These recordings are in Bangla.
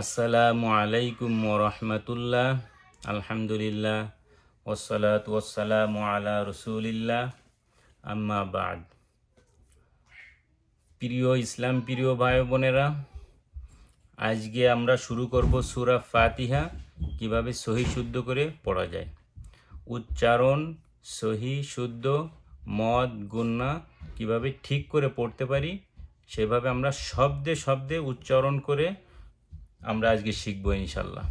আসসালামু আলাইকুম ওরহমতুল্লাহ। আলহামদুলিল্লাহ ওয়াসসালাতু ওয়াসসালামু আলা রসুলিল্লাহ, আম্মা বাদ। প্রিয় প্রিয় ভাই বোনেরা, আজকে আমরা শুরু করব সূরা ফাতিহা কিভাবে সহি শুদ্ধ করে পড়া যায়। উচ্চারণ সহি শুদ্ধ, মদ গুন্না কিভাবে ঠিক করে পড়তে পারি সেভাবে আমরা শব্দে শব্দে উচ্চারণ করে আমরা আজকে শিখবো ইনশাল্লাহ।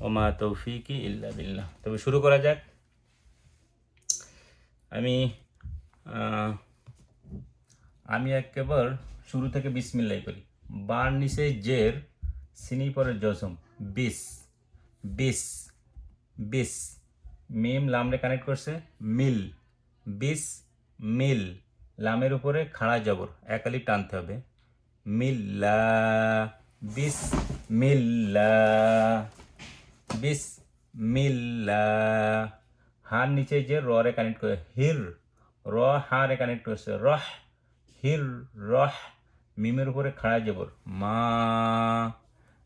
ওমা তৌফিকি ইল্লা বিল্লাহ। তবে শুরু করা যাক। আমি আমি একেবারে শুরু থেকে বিসমিল্লাহ করি। বার নিচে জের, সিনি পরে জজম, বিস বিস বিস। মিম লামরে কানেক্ট করছে, মিল, বিস মিল। লামের উপরে খাড়া জবর, একালি টানতে হবে, মিল্লা, বিস মিল্লা, বিস মিল্লা। হার নিচে যে র রে কানেক্ট করে, হির, র হা রে কানেক্ট করছে, রহ, হির রহ। মিমের উপরে খাড়া জবর, মা।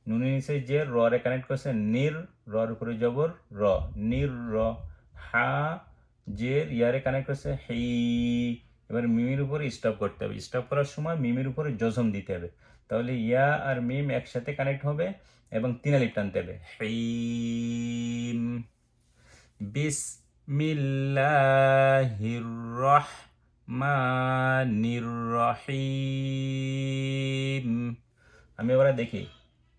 নুনের নিচে যে র রে কানেক্ট করছে, নির, রর উপরে জবর র, নির র। হা জের ইয়ারে কানেক্ট করছে, হি। এবার মিমের উপরে স্টপ করতে হবে। স্টপ করার সময় মিমের উপরে জজম দিতে হবে, তাহলে ইয়া আর মিম একসাথে কানেক্ট হবে এবং তিন আলিফ টানতে হবে, হিম। বিসমিল্লাহির রহমানির রহিম। আমি এবারে দেখি,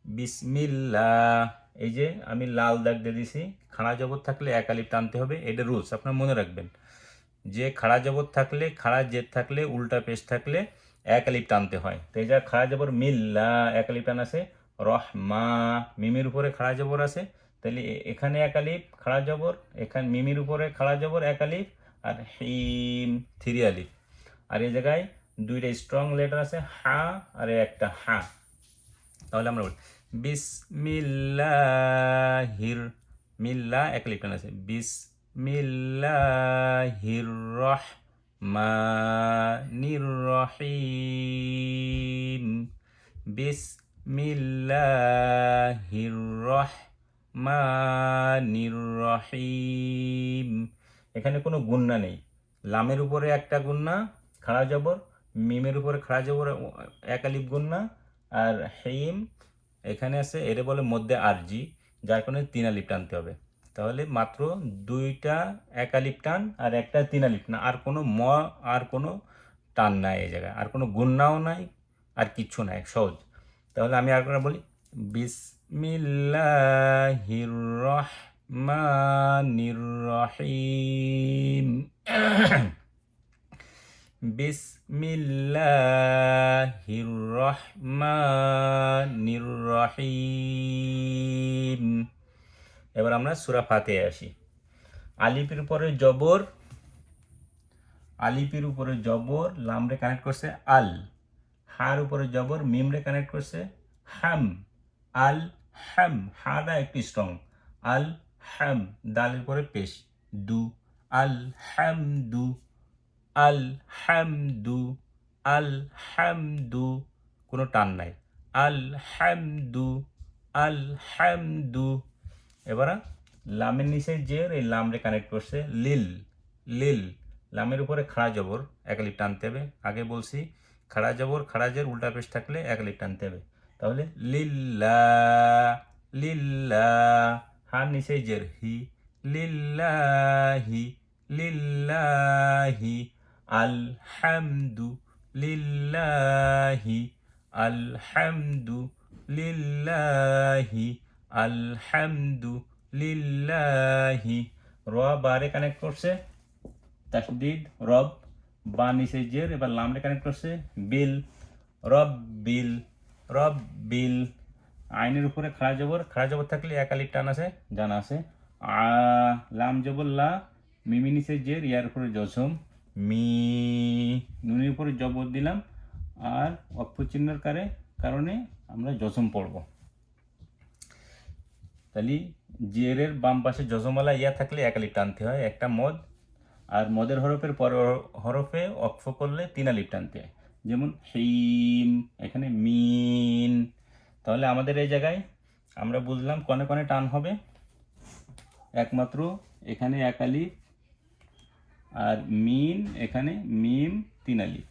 বিসমিল্লাহ। এই যে আমি লাল দাগ দিয়ে দিছি, খাড়া জবর থাকলে এক আলিফ টানতে হবে, এটা রুলস আপনার মনে রাখবেন। যে খাড়া জবর থাকলে, খাড়া জেদ থাকলে, উল্টা পেশ থাকলে এক আলিফ টানতে হয়। তো এই যা খাড়া জবর মিল্লা, এক আলিফ টান আছে। রহমা, মিমের উপরে খাড়া জবর আছে, তাহলে এখানে এক আলিফ খাড়া জবর, এখানে মিমির উপরে খাড়া জবর এক আলিফ, আর হিম থ্রি আলিফ। আর এই জায়গায় দুইটা স্ট্রং লেটার আছে, হা আর একটা হা। তাহলে আমরা বলি বিসমিল্লাহির, মিল্লা এক আলিফ টান আছে, বিসমিল্লাহির রহমানির রহিম, বিসমিল্লাহির রহমানির রহিম। এখানে কোনো গুন্না নেই। লামের উপরে একটা গুন্না খাড়া জবর, মিমের উপরে খাড়া জবর এক আলিফ গুন্না, আর হেইম এখানে আছে, এরে বলে মধ্যে আরজি, যার কারণে তিন আলিফ টানতে হবে। তাহলে মাত্র দুইটা এক আলিফ টান আর একটা তিন আলিফ টান, আর কোনো আর কোনো টান নাই এই জায়গায়, আর কোনো গুন্নাও নাই, আর কিচ্ছু নাই, সহজ। তাহলে আমি আর করে বলি, বিসমিল্লাহির রহমানির রহিম। বিসমিল্লাহির রহমানির রহিম। এবার আমরা সূরা ফাতিহা আসি। আলিফের উপরে জবর, আলিফের উপরে জবর, লামরে কানেক্ট করছে আল। হার উপরে জবর, মিমরে কানেক্ট করছে হাম, আল হাম। হাটা একটু স্ট্রং, আল হাম। দালের পরে পেশ, দু, আল হাম দু, আল হামদু, আল হামদু। কোনো টান নাই, আল হামদু, আল হামদু। এবার লামের নিচে যে এই লামরে কানেক্ট করছে লিল, লিল। লামের উপরে খাড়া জবর এক আলিফ টানতে হবে। আগে বলছি খাড়া জবর, খাড়া জের উল্টা পেশ থাকলে এক আলিফ টানতে হবে। তাহলে লিল্লা, লিল্লা। হার নিচে জের হি, লিল্লাহি, লিল্লাহি। আলহামদু লিল্লাহি, আলহামদু লিল্লাহি, আলহামদু লিল্লাহি। র বারে কানেক্ট করছে তাসদিদ, রব। বা নিচে জের, এবার লামরে কানেক্ট করছে বিল, রব বিল, রব বিল। আইনের উপরে খাড়া জবর, খাড়া জবর থাকলে এক আলিফ টান আছে, জানা আছে। লাম জবর লা, মিমি নিচে জের, ইয়ার উপরে জজম, মি। নুনের উপরে জবর দিলাম, আর অক্ষ চিহ্নের কারণে আমরা জজম পড়ব। তাহলে জেরের বাম পাশে জজমালা ইয়া থাকলে এক আলিফ টানতে হয়, একটা মদ। আর মদের হরফের পর হরফে অক্ষ করলে তিন আলিফ টানতে হয়, যেমন হিম, এখানে মিন। তাহলে আমাদের এই জায়গায় আমরা বুঝলাম কনে কনে টান হবে, একমাত্র এখানে এক আলিফ আর মিম, এখানে মিম 3 আলিফ,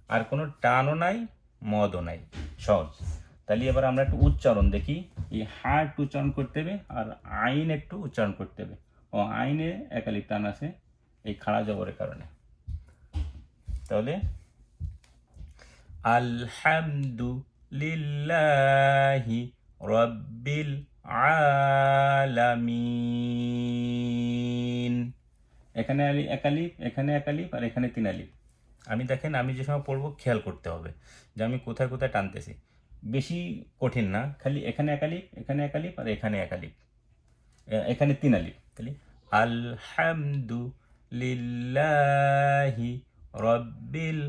আর কোনো টানও নাই মদও নাই, সহজ। তাহলে এবার আমরা একটু উচ্চারণ দেখি। এই হা একটু উচ্চারণ করতে হবে আর আইন একটু উচ্চারণ করতে হবে। ও আইনে এক আলিফ টান আছে এই খাড়া জবরের কারণে। তাহলে আলহামদুলিল্লাহি রাব্বিল আলামিন। এখানে এক আলিফ, এখানে এক আলিফ আর এখানে 3 আলিফ। আমি দেখেন আমি যে সময় পড়বো খেয়াল করতে হবে যে আমি কোথায় কোথায় টানতেছি। বেশি কঠিন না, খালি এখানে এক আলিফ, এখানে এক আলিফ আর এখানে এক আলিফ, এখানে 3 আলিফ। তাহলে আলহামদুলিল্লাহি রাব্বিল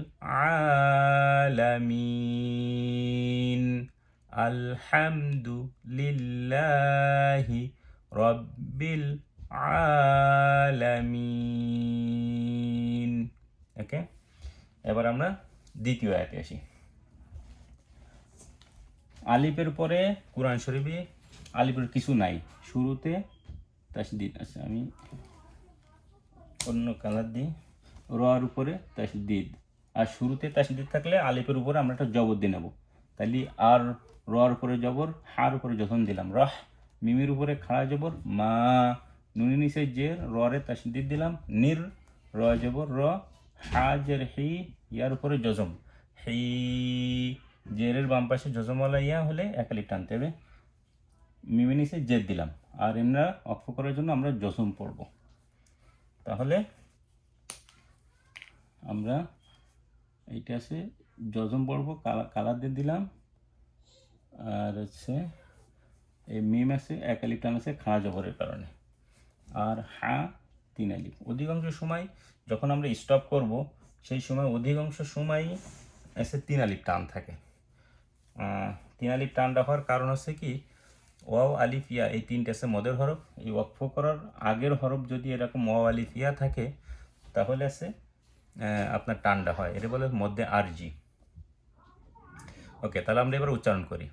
আলামিন, আলহামদুলিল্লাহি রাব্বিল আলামিন। ওকে, এবার আমরা দ্বিতীয় আয়াতে আসি। আলিফের পরে কোরআন শরীফে আলিফের কিছু নাই, শুরুতে তাসদিদ আছে। আমি অন্য কালার দিই। রর উপরে তাসদিদ, আর শুরুতে তাসদিদ থাকলে আলিফের উপরে আমরা একটা জবর দিয়ে নেব। তাহলে আর রর উপরে জবর, হার উপরে যখন দিলাম রহ, মিমের উপরে খাড়া জবর মা, নুনি নিচে জের, ররে তাসদিদ দিলাম নির, র জবর র, হাজের হি, ইয়ার উপরে জজম হি, জেরের বাম পাশে জজমওয়ালা ইয়া হলে এক আলিফ টানতে হবে। মিমে নিচে জেদ দিলাম, আর আমরা অক্ষ করার জন্য আমরা জজম পড়ব। তাহলে আমরা এইটা আছে জজম পড়ব, কালার দিয়ে দিলাম। আর হচ্ছে এই মিম আছে এক আলিফ টান আছে খাড়া জবরের কারণে, আর হা 3 আলিফ। অধিকাংশ সময় যখন আমরা স্টপ করব সেই সময় অধিকাংশ সময়ই এসে 3 আলিফ টান থাকে। 3 আলিফ টানটা হওয়ার কারণ হচ্ছে কি, ওয়াও আলিফ ইয়া এই তিনটে আছে মদের হরফ। এই ওয়াকফ করার আগের হরফ যদি এরকম ওয়াও আলিফ ইয়া থাকে তাহলে আছে আপনার টানটা হয়, এটা বলে মধ্যে আরজি। ওকে, তাহলে আমরা এবার উচ্চারণ করি।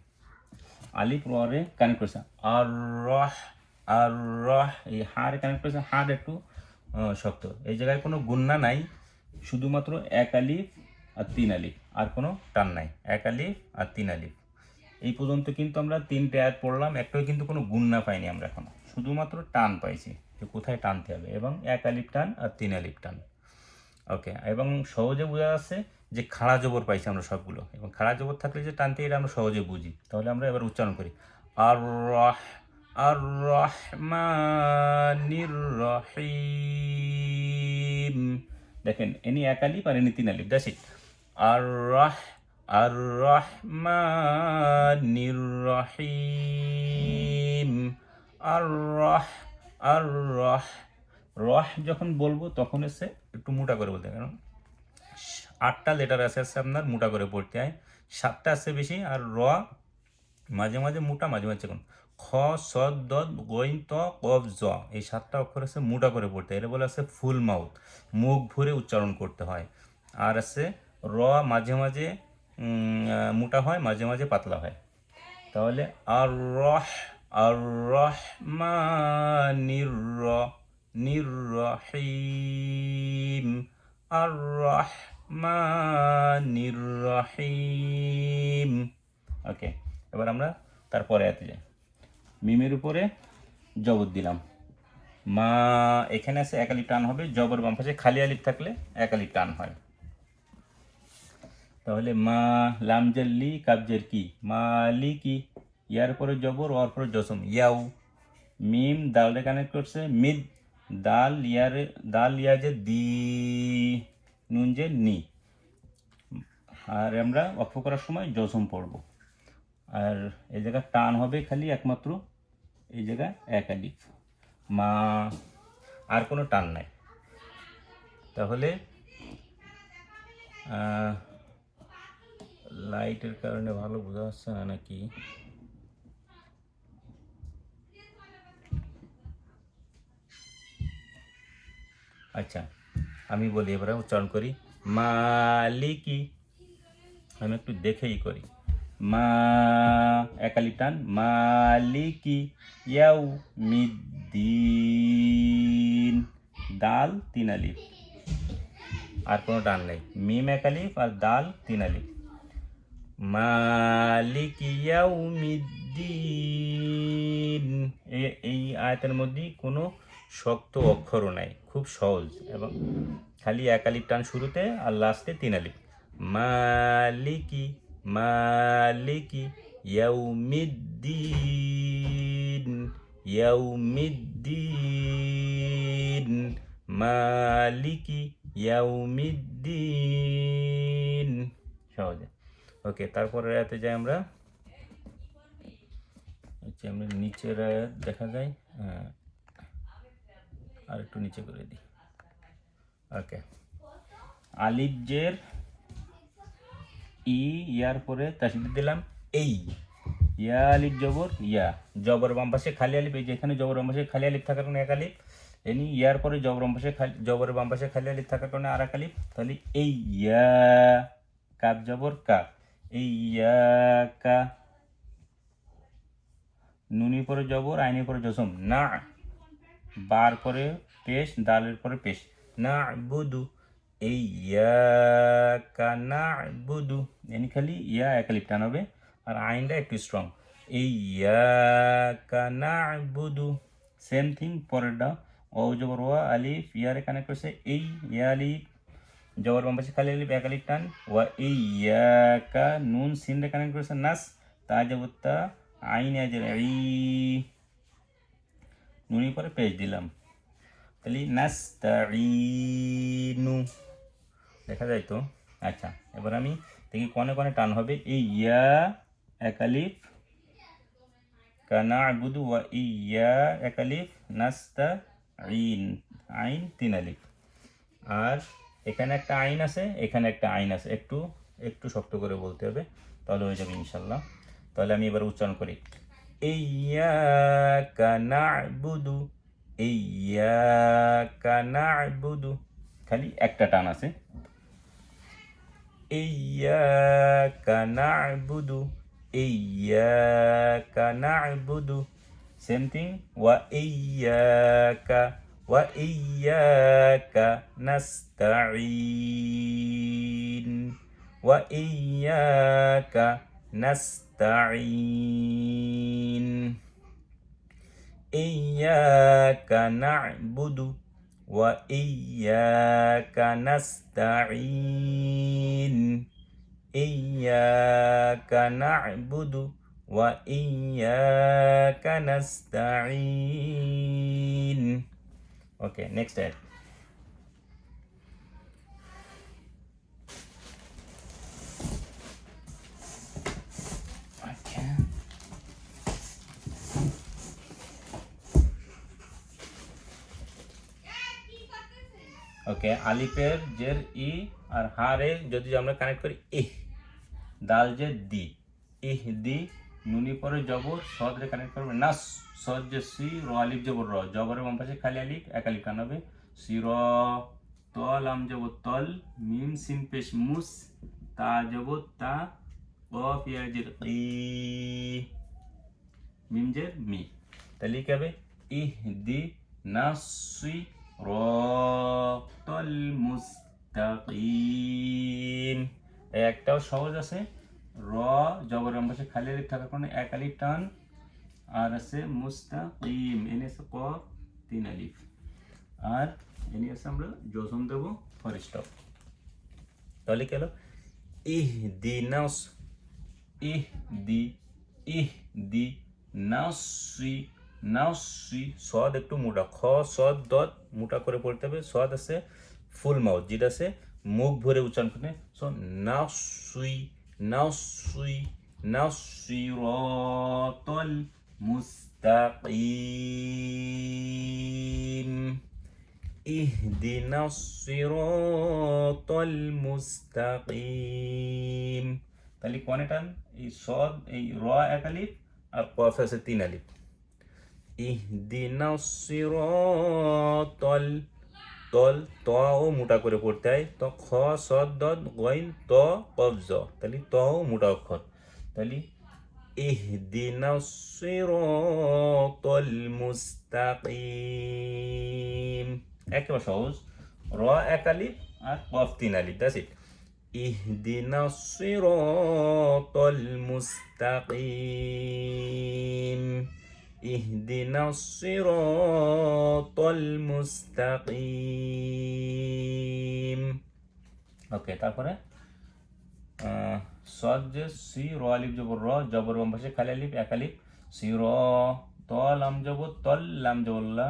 আলিফ রে কানেক্ট করেছে আর রহ, আর রহ, এই হারে কানেক্ট করেছে, হার একটু শক্ত। এই জায়গায় কোনো গুন্না নাই, শুধুমাত্র এক আলিফ আর 3 আলিফ, আর কোনো টান নাই। এক আলিফ আর 3 আলিফ। এই পর্যন্ত কিন্তু আমরা 3টে আয়াত পড়লাম, একটাও কিন্তু কোনো গুন্না পাইনি আমরা এখন, শুধুমাত্র টান পাইছি যে কোথায় টানতে হবে, এবং এক আলিফ টান আর 3 আলিফ টান। ওকে, এবং সহজে বোঝা যাচ্ছে যে খাড়া জবর পাইছি আমরা সবগুলো, এবং খাড়া জবর থাকলে যে টানতে এটা আমরা সহজে বুঝি। তাহলে আমরা এবার উচ্চারণ করি আর রহ, আর রহমানির রহিম। দেখেন এনি এক আলিফ আর এনি 3 আলিফ, দ্যাটস ইট। আর রহ, আর রহমানির রহিম, আর রহ, আর রহ। রহ যখন বলবো তখন এসে একটু মোটা করে বলতে হয়, কারণ 8টা লেটার আছে আপনার মোটা করে পড়তে হয়, 7টা আছে বেশি, আর র মাঝে মাঝে মোটা, মাঝে মাঝে কোন খ, স, দ, গইন, ত, কফ, জ, এই 7টা অক্ষর আছে মোটা করে পড়তে হয়। এটা বলে আছে ফুল মাউথ, মুখ ভরে উচ্চারণ করতে হয়। আর আছে র মাঝে মাঝে মোটা হয়, মাঝে মাঝে পাতলা হয়। তাহলে আর রহ, আর রহমানির রহিম, আর রহমানির রহিম। ওকে, এবার আমরা তারপরে আয়াতে যাই। মিমের উপরে জবর দিলাম মা, এখানে আছে এক আলিফ টান হবে, জবর বাম পাশে খালি আলিফ থাকলে এক আলিফ টান হয়। তাহলে মা, লামজাল্লি কাবজের কি, মালিকি, ইয়ার পরে জবর, ওর পরে জসম ইয়াও। মিম দালরে কানেক্ট করছে মিদ, দাল ইয়ারে, দাল ইয়া যে দি, নুন যে নি। আর আমরা অক্ষ করার সময় জসম পড়ব। আর এই জায়গায় টান হবে খালি একমাত্র এই জায়গায় এক আলিফ মা, আর কোনো টান নাই। তাহলে লাইটের কারণে ভালো বোঝা যাচ্ছে না নাকি? আচ্ছা, আমি বলি, এবারে উচ্চারণ করি মালিকি। আমি একটু দেখেই করি মা এক আলিফ টান, মালিকি ইয়াউমিদ্দিন, দাল 3 আলিফ, আর কোনো টান নেই। মিম এক আলিফ আর দাল 3 আলিফ। মালিকি ইয়াউমিদ্দিন, এই আয়াতের মধ্যে কোনো শক্ত অক্ষরও নাই, খুব সহজ, এবং খালি এক আলিফ টান শুরুতে আর লাস্টে 3 আলিফ। মালিকি মালিকি ইয়াউমিদ্দিন ইয়াউমিদ্দিন মালিকি ইয়াউমিদ্দিন, সহজে। ওকে, তারপরে আয়াতে যাই আমরা। আচ্ছা, আমরা নিচের আয়াত দেখা যায়, হ্যাঁ আর একটু নিচে করে দিই। ওকে, আলিফ জের ই, ইয়ার পরে তাসদীদ দিলাম এই, ইয়া আলিফ জবর ইয়া, জবর বাম পাশে খালি আলিফ, এই যেখানে জবর বাম পাশে খালি আলিফ থাকার কারণে এক আলিফ, এনি ইয়ার পরে জবর বাম পাশে জবরের বাম পাশে খালি আলিফ থাকার কারণে আর এক আলিফ, তাহলে এই ইয়া, কাপ জবর কা, এই ইয়া কা, নুনির পরে জবর, আইনের পরে জসম না, বার পরে পেশ, দালের পরে পেশ, না বুদু, এই ইয়াকা না'বুদু, এনি খালি ইয়া এক আলিফ টান হবে আর আইনটা একটু স্ট্রং, এই ইয়াকা না'বুদু। সেম থিং পরেরটা, ও জবর ওয়া আলিফ ইয়ারে কানেক্ট করছে, এই ইয়া আলিফ জবর বাম পাশে খালি আলিফ এক আলিফ টান, ওয়া এই ইয়াকা, নুন সিন রে কানেক্ট করছে নাস, তা জবর তা, আইন আজের ই, নুনির পরে পেশ দিলাম, তাহলে নাস্তাঈনু, দেখা যায় তো। আচ্ছা, এবার আমি দেখি কনে কনে টান হবে, এই ইয়া এক আলিফ, কানা'বুদু, ওয়া ইয়া এক আলিফ, নাস্তাঈন, আইন 3 আলিফ, আর এখানে একটা আইন আছে, এখানে একটা আইন আছে, একটু একটু শক্ত করে বলতে হবে, তাহলে হয়ে যাবে ইনশাল্লাহ। তাহলে আমি এবার উচ্চারণ করি, ইয়্যাকা না'বুদু, ইয়্যাকা না'বুদু, খালি একটা টান আছে, ইয়্যাকা না'বুদু, ইয়্যাকা না'বুদু। সেম থিং, ওয়া ইয়্যাকা নাস্তাঈন, ওয়া ইয়্যাকা নাস্তাঈন, ইয়্যাকা না'বুদু ওয়া ইয়্যাকা নাস্তাঈন, ইয়্যাকা না'বুদু ওয়া ইয়্যাকা নাস্তাঈন। ওকে, নেক্সট আয়াত। ওকে, আলিফের জের ই আর হারে যদি আমরা কানেক্ট করি ইহ, দাল যে দি, ইহ দি, নুনি পরে জবর, সদ রে কানেক্ট করবে নাস, সদ যে সি, র আলিফ জবর র, জবরের বাম পাশে খালি আলিফ এক আলিফ টান হবে, সি র, তল আম জবর তল, মিম সিন পেশ মুস, তা জবর তা, কফ ইয়া জের ই, মিম জের মি, তাহলে কি হবে, ইহ দি নাসি রাতাল মুস্তাকিম। একটাও সহজ আছে, র জবর বাম পাশে খালি আলিফ থাকার কারণে এক আলিফ টান, আর আছে মুস্তাকিম, এনে আছে কফ 3 আলিফ, আর এনে আছে আমরা জজম দেব ফর স্টপ। তাহলে কি হলো, ইহদিনাস, ইহদি নাসি, নাসি, সদ একটু মোটা, খ সদ দত মোটা করে পড়তে হবে, সদ আছে ফুল মাউথ, যেটা আছে মুখ ভরে উচ্চারণ করতে, সো নাসি নাসি নাসিরাতাল মুস্তাকিম, ইহদিনাস সিরাতাল মুস্তাকিম। তাহলে কোনে টান, এই সদ, এই র এক আলিফ আর কফ আছে 3 আলিফ, ইহদিনাস সিরাতাল, তল তও মোটা করে পড়তে হয়, তো খ সদ দদ গইন ত কফ জ, তাহলে তও মোটা অক্ষর, তাহলে ইহদিনাস সিরাতাল মুস্তাকিম, একেবারে সহজ। র এক আলিফ আর কফ তিন আলিফ, দ্যাটস ইট। ইহদিনাস সিরাতাল মুস্তাকিম, ইহদিনাস সিরাতাল মুস্তাকিম। ওকে, তারপরে সদ যে সি র আলিফ জবর র, জবর বাম পাশে খালি আলিফ এক আলিফ, সি র, ত লাম জবর তল, লাম জবর লা,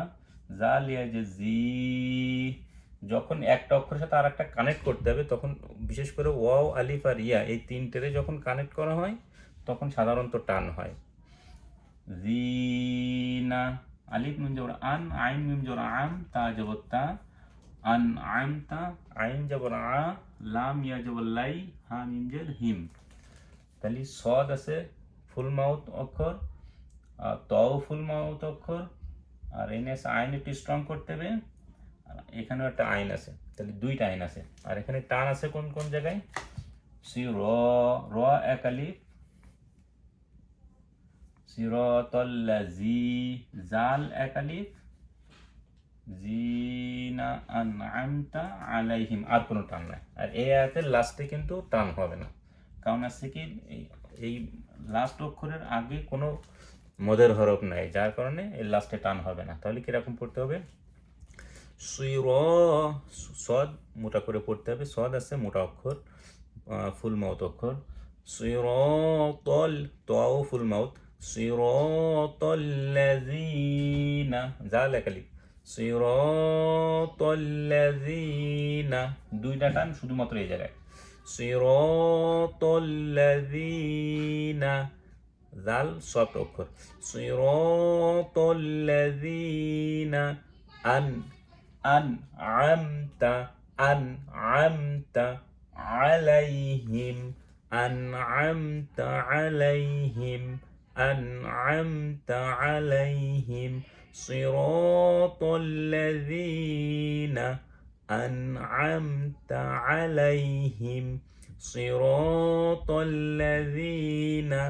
জাল ইয়া যে জি। যখন একটা অক্ষরের সাথে আর একটা কানেক্ট করতে হবে তখন বিশেষ করে ওয়াও আলিফ আর ইয়া এই তিনটেরে যখন কানেক্ট করা হয় তখন সাধারণত টান হয়। জিনা, আলিফ নুন জবর আন, আইন মিম জবর আম, তা জবর তা, আন আম তা, আইন জবর আ, লাম ইয়া জবর লাই, হা মিম জের হিম। তাহলে সদ আছে ফুল মাউথ অক্ষর, আর তও ফুল মাউথ অক্ষর, আর এনে আছে আইন একটু স্ট্রং করতে হবে, আর এখানেও একটা আইন আছে, তাহলে দুইটা আইন আছে। আর এখানে টান আছে কোন কোন জায়গায়? সি র, র এক আলিফ, সিরাতাল্লাযী, জাল এক আলিফ, জিনা আনআমতা আলাইহিম, আর কোনো টান নাই। আর এই আয়াতের লাস্টে কিন্তু টান হবে না, কারণ আছে কি এই লাস্ট অক্ষরের আগে কোনো মদের হরফ নাই, যার কারণে এই লাস্টে টান হবে না। তাহলে কিরকম পড়তে হবে? সদ মোটা করে পড়তে হবে, সদ আছে মোটা অক্ষর, ফুল মাউথ অক্ষর, সিরাতাল, তাও ফুল মাউথ, সিরাতাল্লাযীনা, জাল এক আলিফ, সিরাতাল্লাযীনা, দুইটা টান শুধুমাত্র এই জায়গায়, সিরাতাল্লাযীনা, জাল সফট অক্ষর, সিরাতাল্লাযীনা আনআমতা, আনআমতা আলাইহিম, আনআমতা আলাইহিম, আনআমতা আলাইহিম, সিরাতাল্লাযীনা আনআমতা আলাইহিম, সিরাতাল্লাযীনা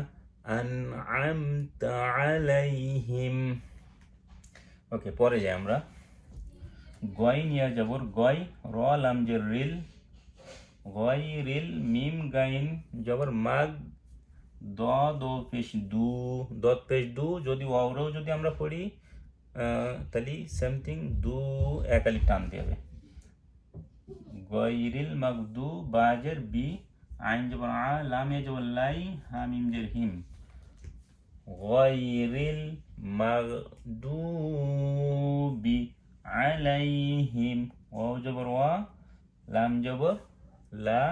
আনআমতা আলাইহিম। ওকে, পরে যাই আমরা। গয় নিয়া জবর গয়, র লাম জের রিল, গয় রিল, মিম গাইন জবর মাগ, দ দো পেশ দু, দত পেশ দু, যদি ওয়াওরেও যদি আমরা পড়ি তাহলে সামথিং দু এক আলিফ টানতে হবে। গয়রিল মাগদু, বাজের বি, আইন জবর আ, লাম ইয়া জবর লাই, হা মিম জের হিম, গয়রিল মাগদুবি আলাইহিম, ওয়াও জবর ওয়া, লাম জবর লা,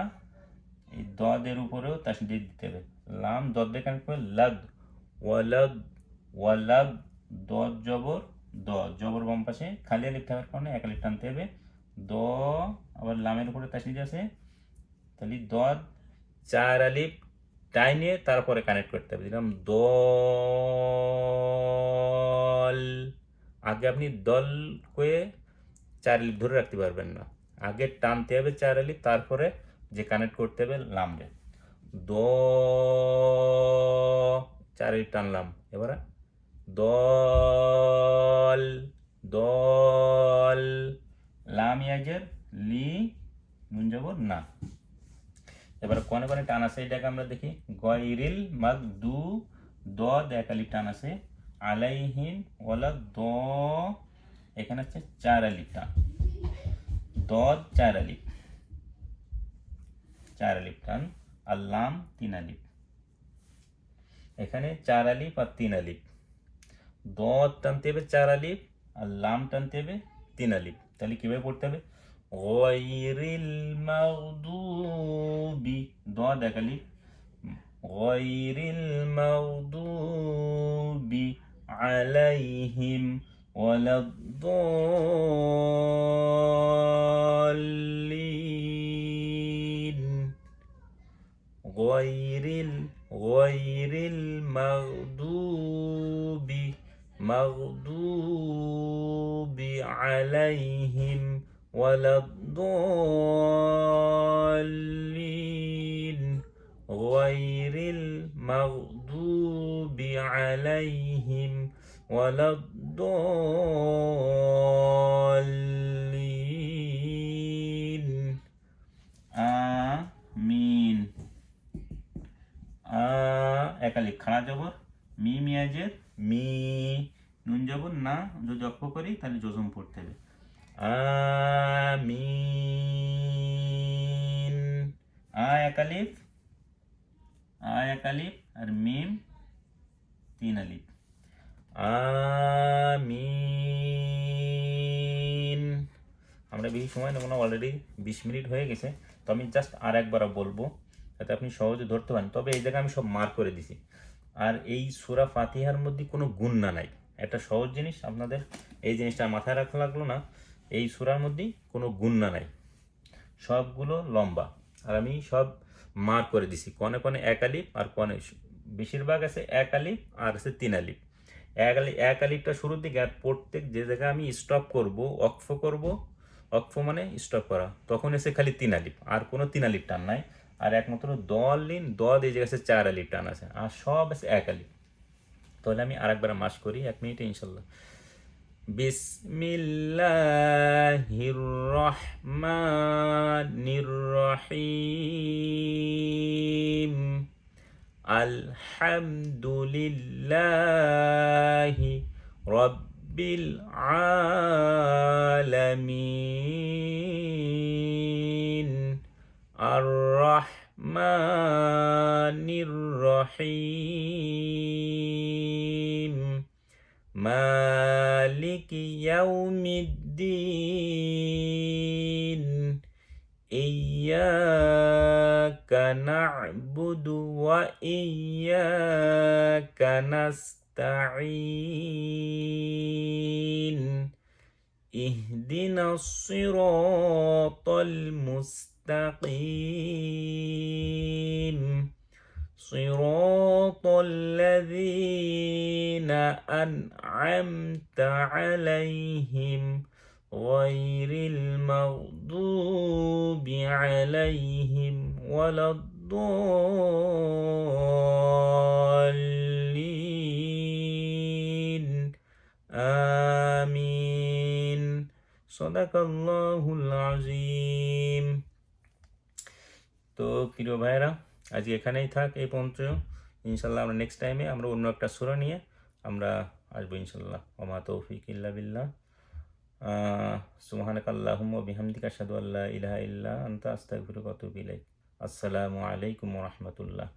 এই দদের উপরেও তাসদীদ দিতে হবে, লাম দদ দিয়ে কানেক্ট করে লাগ, ওয়ালাগ, ওয়ালাগ, দদ জবর দ, জবর বাম পাশে খালি আলিফ থাকার কারণে এক আলিফ টানতে হবে, দ, আবার লামের উপরে তাসদীদ আছে, তাহলে দদ চার আলিফ টাইনে তারপরে কানেক্ট করতে হবে। দিলাম দল, আগে আপনি দল করে চার আলিফ ধরে রাখতে পারবেন না, আগে টানতে হবে চার আলিফ, তারপরে যে কানেক্ট করতে হবে লামরে, দ চার আলিফ টানলাম, এবারে দল, দল, লাম ইয়াজের লি, নুন জবর না। এবারে কোনে কোনে টান আছে এটাকে আমরা দেখি। গয়রিল মাগদু, দদ এক আলিফ টান আছে, আলাইহিম ওয়ালা দ, এখানে হচ্ছে চার আলিফ টান, দদ চার আলিফ, চার আলিফ টান, আর লাম তিন আলিফ, এখানে চার আলিফ আর তিন আলিফ, দদ টানতে হবে চার আলিফ আর লাম টানতে হবে তিন আলিফ। তাহলে কিভাবে পড়তে হবে? গয়রিল মাগদুবি, দদ এক আলিফ, গয়রিল মাগদুবি আলাইহিম ওয়ালাদ-দাল্লিন, গয়রিল মাগদুবি, মাগদুবি আলাইহিম ওয়ালাদ-দাল্লিন, গয়রিল মাগদুবি আলাইহিম ওয়ালাদ-দাল্লিন। আমিন। একালিপ খাড়া জবর, মি মিয়াজের মি, নুন জবর না, যদি অক্ষ করি তাহলে জজম পড়তে হবে। আমিন। একালিফ, একালিফ আর মিম 3 আলিফ। আমিন। আমরা বেশি সময় নেব না, অলরেডি 20 মিনিট হয়ে গেছে, তো আমি জাস্ট আর একবার বলবো যাতে আপনি সহজে ধরতে পারেন। তবে এই জায়গায় আমি সব মার্ক করে দিছি। আর এই সূরা ফাতিহার মধ্যে কোনো গুণনা নাই, একটা সহজ জিনিস আপনাদের এই জিনিসটা মাথায় রাখা লাগলো না। এই সূরার মধ্যে কোনো গুণনা নাই, সবগুলো লম্বা। আর আমি সব মার্ক করে দিছি, কনে কনে এক আলিফ আর কনে বেশিরভাগ আছে এক আলিফ আর আছে 3 আলিফ। এক আলিফটা শুরুর দিকে, আর প্রত্যেক যে জায়গায় আমি স্টপ করব, অক্ফ করব, অক্ফ মানে স্টপ করা, তখন এসে খালি 3 আলিফ, আর কোনো 3 আলিফ টান নাই। আর একমাত্র দলিন দদ এই জায়গায় 4 আলিফ টান আছে, আর সব আছে এক আলিফ। তাহলে আমি আরেকবার মাস করি 1 মিনিটে ইনশাল্লাহ। বিসমিল্লাহির রহমানির রহিম। আলহামদুলিল্লাহি রাব্বিল আলামিন। আর রহমানির রহিম। মালিকি ইয়াউমিদ্দিন। ইয়্যাকা না'বুদু ওয়া ইয়্যাকা নাস্তাঈন। ইহদিনাস সিরাতাল মুস্তাকিম। صراط الذين أنعمت عليهم غير المغضوب عليهم ولا الضالين آمين صدق الله العظيم। তো প্রিয় ভাইরা, আজকে এখানেই থাক, এই পর্যন্ত। ইনশাল্লাহ আমরা নেক্সট টাইমে আমরা অন্য একটা সূরা নিয়ে আমরা আসবো ইনশাল্লাহ। ওমা তৌফিক ইল্লা বিল্লাহ। সুবহানাকাল্লাহুম্মা ওয়া বিহামদিকা আশহাদু আল্লা ইলাহা ইল্লা আনতা আস্তাগফিরুকা ওয়া আতুবু ইলাইক। আসসালামু আলাইকুম ওয়া রাহমাতুল্লাহ।